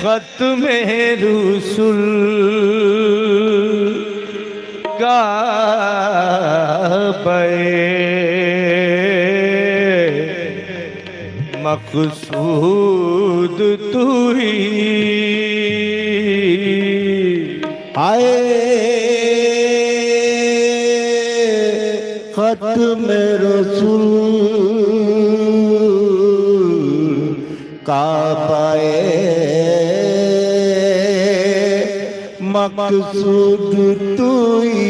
खत्म रुसुल का मकसूद तू ही आए खत्म रसूल का पाए मकसूद तू ही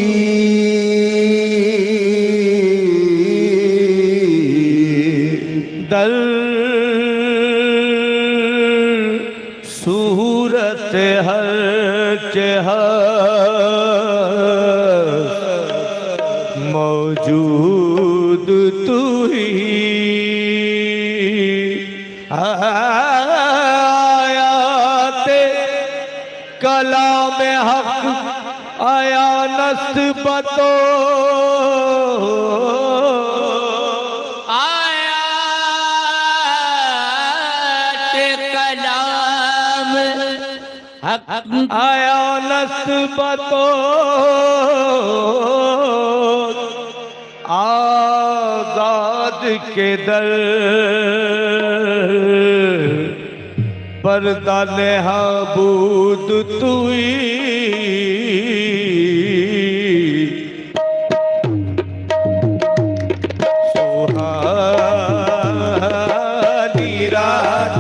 दल सूरत हर मौजूद तू ही आयाते कलाम हक आया नस्बतो आया नस्बतो आजाद के दर पर्दा नेहाबूद तू ही सुहानी रात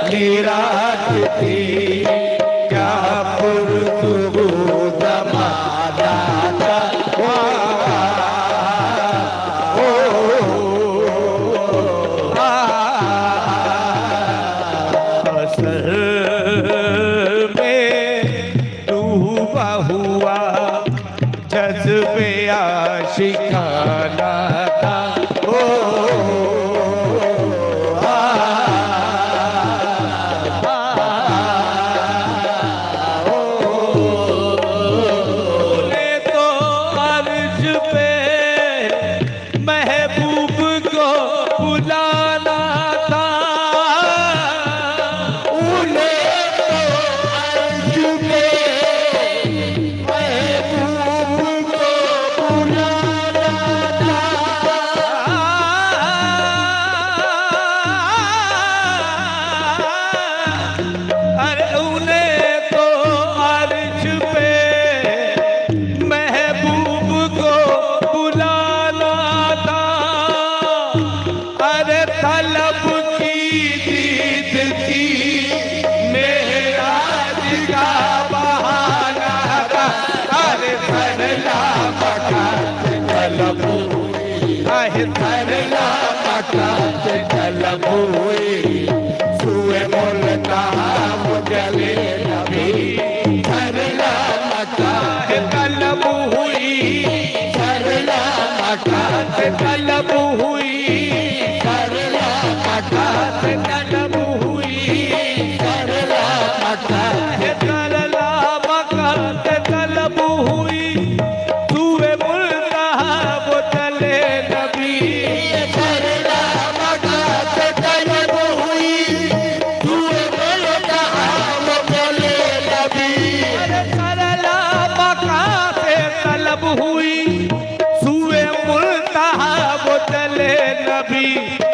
दी रात थी क्या पुरसुबूद जमाना था असर में डूबा हुआ जज्बे आशिकाना था सरला मकान तलब हुई सुए मुल्का मुजले नबी सरला मकान तलब हुई सरला मकान तलब हुई सरला मकान तलब हुई सरला मकान करला मकान तलब हुई सुए मुल्का मुजले नबी सरला मकान तलब हुई सुए मुल्का मुजले नबी करला मकान तलब हुई सुए मुल्का मुजले नबी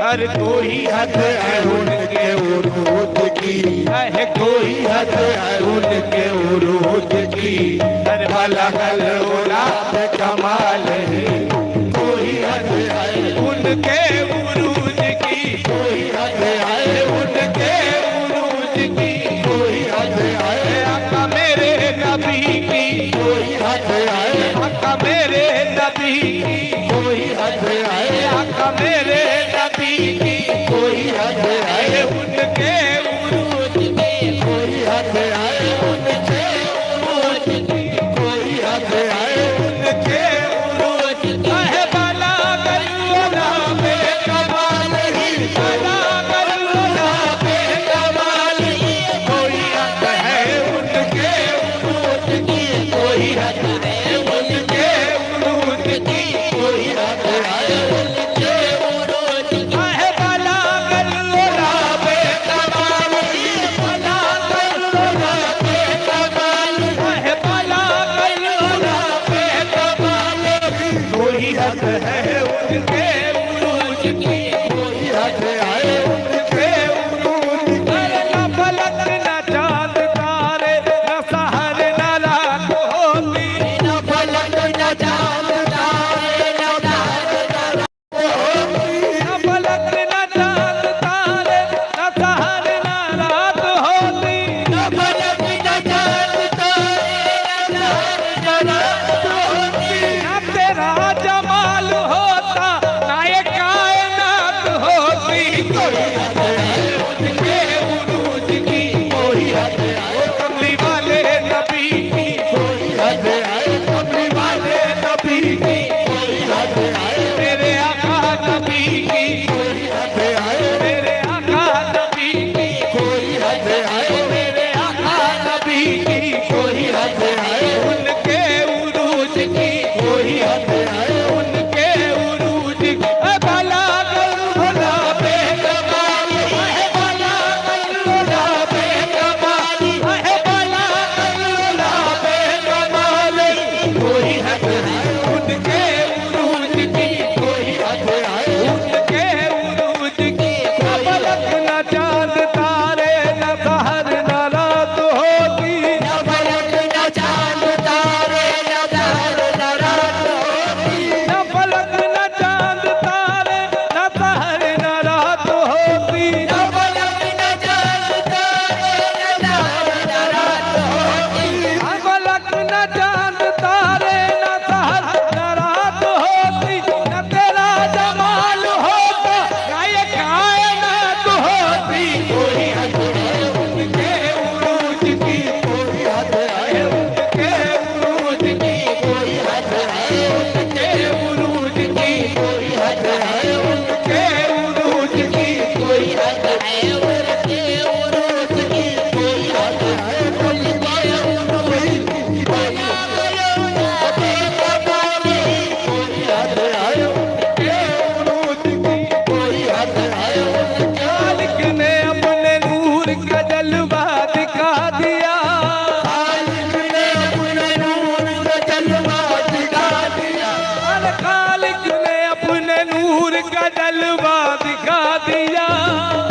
हर कोई हद है उनके उरूद की है कोई हद है उनके उरूद की हर भला लगल उलाद कमाल है कोई हद है उनके उरूज की कोई हद है उनके उरूज की कोई हद है आका मेरे नबी की कोई हद है आका मेरे नबी की कोई हद है आका मेरे नबी की कोई हद है उनके उरूज की कोई हद है उनके उरूद की कोई हद है उनके उरूज की है भला गल्ला में कोई हद है उनके उरूज की कोई हद है कमली वाले नबी की कोई हद है कमली वाले नबी की कोई हद है मेरे आका नबी की कोई हद है मेरे आका नबी की कोई हद है मेरे आका नबी की कोई हद है उनके उरूज की कोई हद है उनके उरूज की भला कर भला बेकमाल है भला कर भला बेकमाल है भला कर भला बेकमाल कोई हद है उनके उरूज की कोई हद है उनके उरूज की पलक न चांद तारे न सहर न रात होती न फलक न चांद तारे न दहर न रात होती न फलक न चांद तारे न सहर न रात होती न फलक न चांद तारे न दहर न रात होती न फलक न चांद तारे न सहर न रात होती न तेरा जमाल होता गाय कायनात होती कोई हद है उनके उरूज की कोई हद है उनके उरूज की कोई हद है उनके उरूज की कोई हद है उनके उरूज की कोई हद है उनके उरूज की कोई हद है उनके उरूज की कोई हद है उनके उरूज की कोई हद है मालिक ने अपने नूर का जलवा दिखा दिया खालिक ने अपने नूर का जलवा दिखा दिया अरे खालिक ने अपने नूर का जलवा दिखा दिया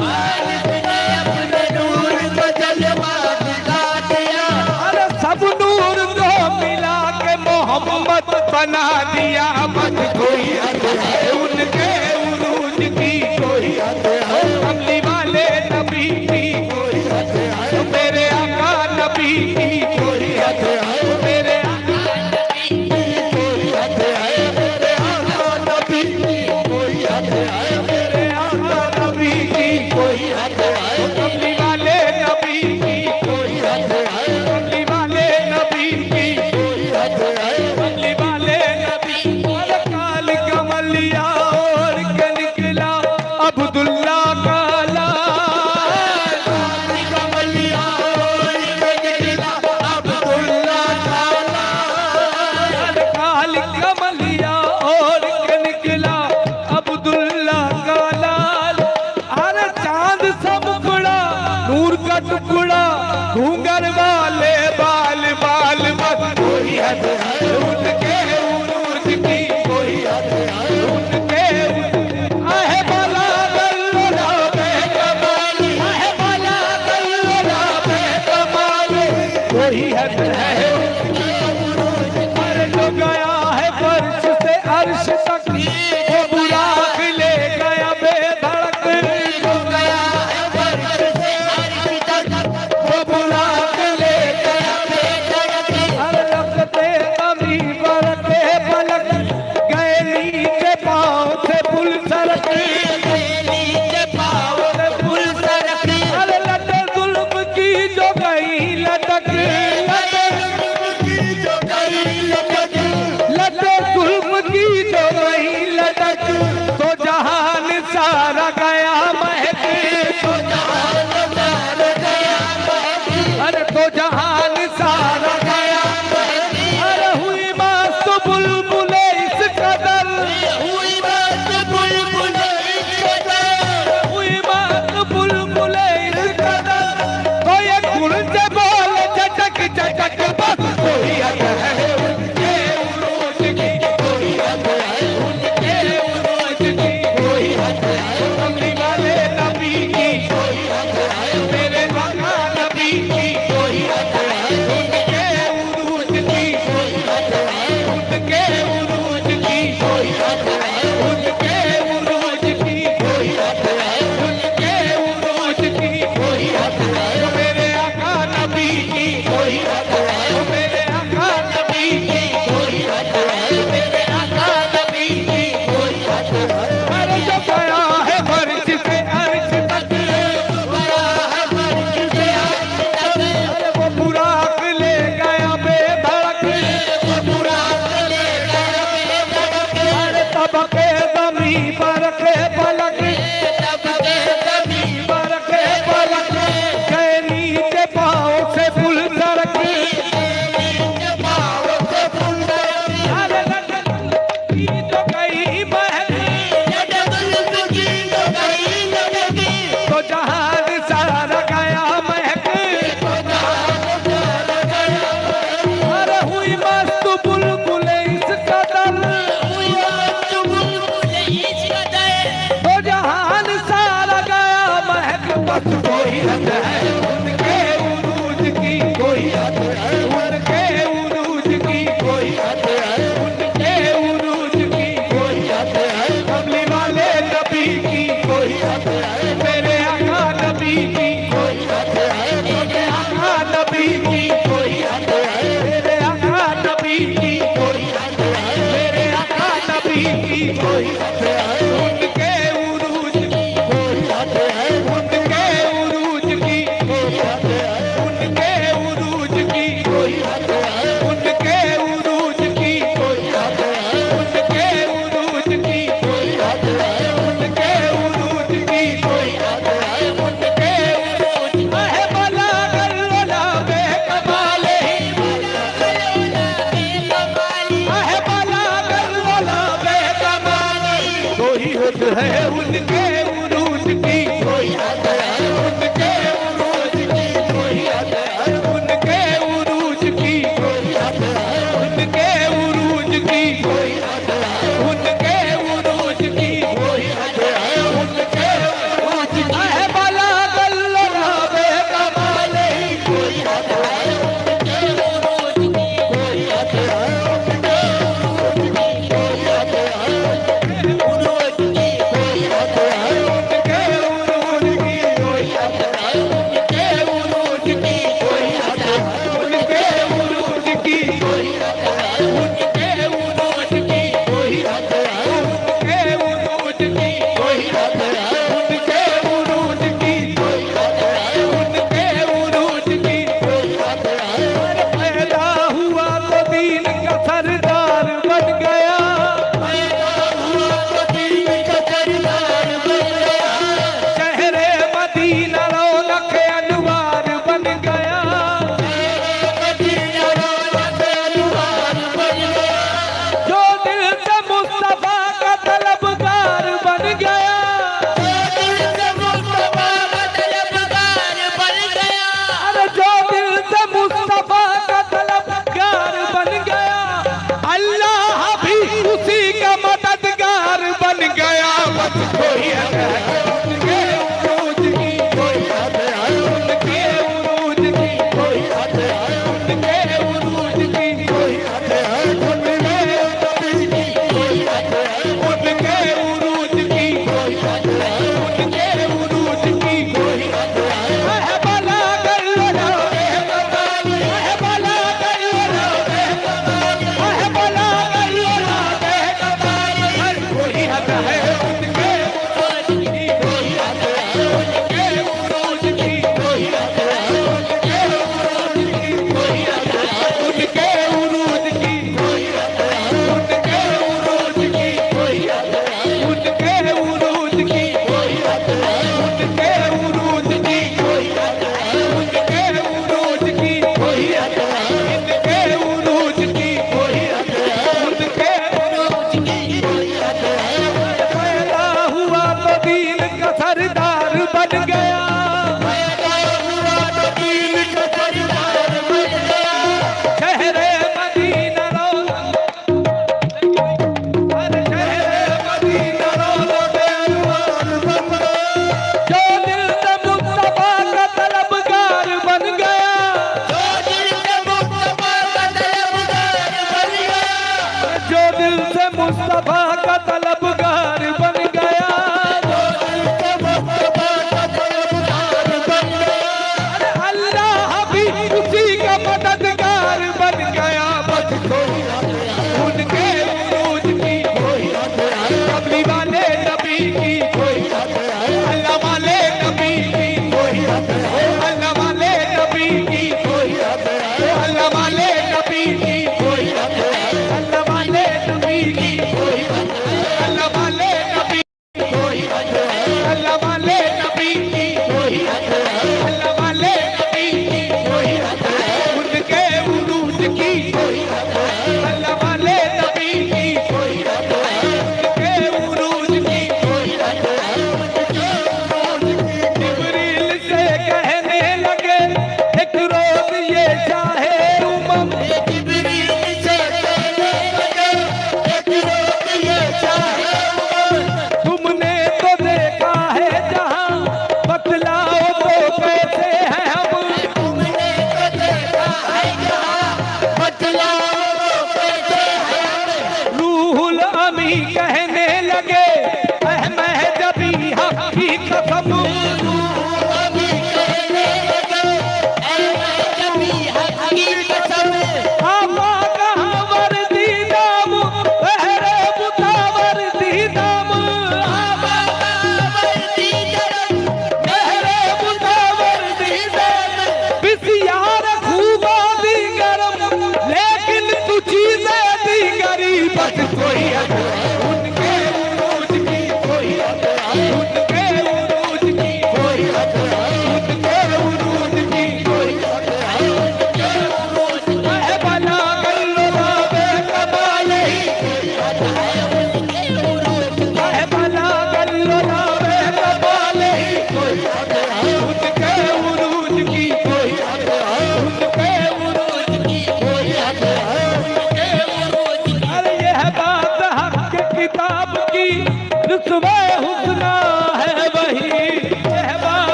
खालिक ने अपने नूर का जलवा दिखा दिया अरे सब नूर को मिला के मोहम्मद बना दिया बस कोई हद है उनके उरूज की कोई हद है कमली वाले नबी की कोई हद है मेरे आका नबी की कोई हद है मेरे आका कोई हद है मेरे आका नबी की कोई हद है मेरे आका नबी की कोई हद है कमली वाले नबी की कोई हद है कमली वाले नबी की कोई हद है कमली वाले नबी और काल कमलिया और के निकला अब्दुल्ला का लाल कमलिया निकला अब्दुल्ला खाला काल कमलिया और के निकला अब्दुल्ला का लाल अरे चांद सब गुड़ा नूर का टुकड़ा घूंगर वाले बाल बाल बस कोई हद है उनके उरूज की कोई हद है उनके आहे भला गल्ला बेकमाल आहे भला गल्ला बेकमाल कोई हद है पर जो गया है फर्श से अर्श तक वो बुराक ले गया बेधड़क जो गया है फर्श से अर्श तक वो बुराक ले गया बेधड़क हर लगते कमी बरते पलक गए नीचे पाँव से पुल सरक नीचे पाँव से पुल सरक अरे लटे जुल्म की जो गई लटक लटे जो गई लटक लटे जुल्म की जो गई लटक तो जहान सारा गया महक तो जहान सारा गया अरे तो जहान सारा गया अरे हुई मस्त बुलबुले इस कदर हुई बात बुलबुल हुई मस्त बुलबुले इस कदर तो ये गुरज बोल चटक चटक बस कोई हद है उनके उरूज की कोई हद है उनके उरूज की कोई हद है कमली उनके उरूज की कोई हद है उनके उरूज की, कोई हद है उनके उरूज की कोई हद है उनके उरूज की कोई हद है उनके उरूज की कोई हद है उनके उरूज की, है भला गल्ला बेकमाल कोई हद है उनके उरूज की, कोई हद है उनके उरूज की, कोई हद है उरूज की, कोई हद है उनके उरूज की कोई हद है उनके उरूज की, कोई हद है उनके उरूज की कोई हद है उनके उरूज की, कोई हद है उनके उरूज की कोई हद है उनके उरूज की कोई हद है उनके उरूज की कोई हद है पैदा हुआ तो दीन का सरदार बन गया हुआ तो दिल का सरदार बन गया, शहरे मदीना रौनक अनवार बन गया मदीना रौनक अनवार बन गया, जो दिल से मुस्तफा का तलबगार बन गया दिल से मुस्तफा का तलबगार बन गया, अरे जो दिल से मुस्तफा का तलबगार बन गया अल्लाह भी उसी का मददगार बन गया बस कोई हद है उनके उरूज की कोई हद है उनके उरूज की कोई हद है उनके उरूज की कोई हद है उनके उरूज की, कोई हद है उनके उरूज की कोई हद है उनके उरूज की कोई हद है महबला गल्ला महबला गल्ला महबला गल्ला कोई हद है उनके कोई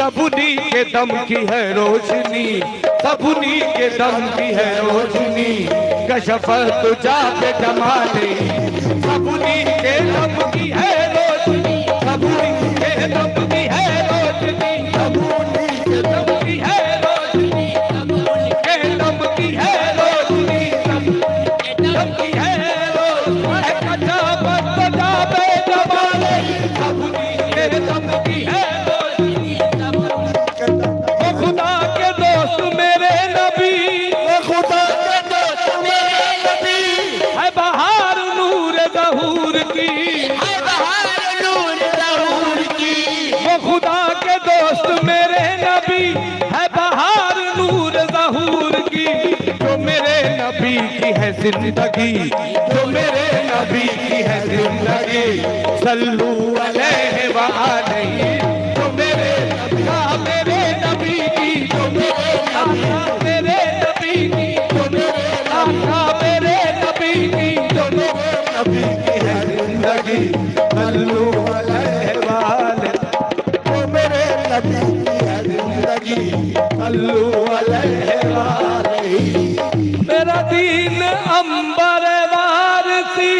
सबनी के दम की है रोशनी, सबनी के दम की है रोशनी, कशफत जाके जमाने, सबनी के दम की है रोशनी, सबनी के दम की है रोशनी, सबनी के दम की है रोशनी, सबनी के दम की है रोशनी, दम की है रोशनी, कचा बजा बे जमाने, सबनी के दम की है रोशनी। ओ खुदा के दोस्त मेरे नबी, ओ खुदा के दोस्त मेरे नबी, है बहार नूर ज़हूर की, है बहार नूर ज़हूर की। वो खुदा के दोस्त मेरे नबी, है बहार नूर ज़हूर की, जो मेरे नबी की है जिंदगी, जो मेरे नबी की है जिंदगी, सल्लू अलैहि व अलैहि, जो मेरे नबी की, जो मेरे नबी की, जो मेरे आका मेरे नबी की, जो मेरे नबी की है जिंदगी, सल्लू अलैहि व अलैहि, जो मेरे नबी की है जिंदगी, सल्लू अलैहि व अलैहि। मेरा दीन अंबर वारसी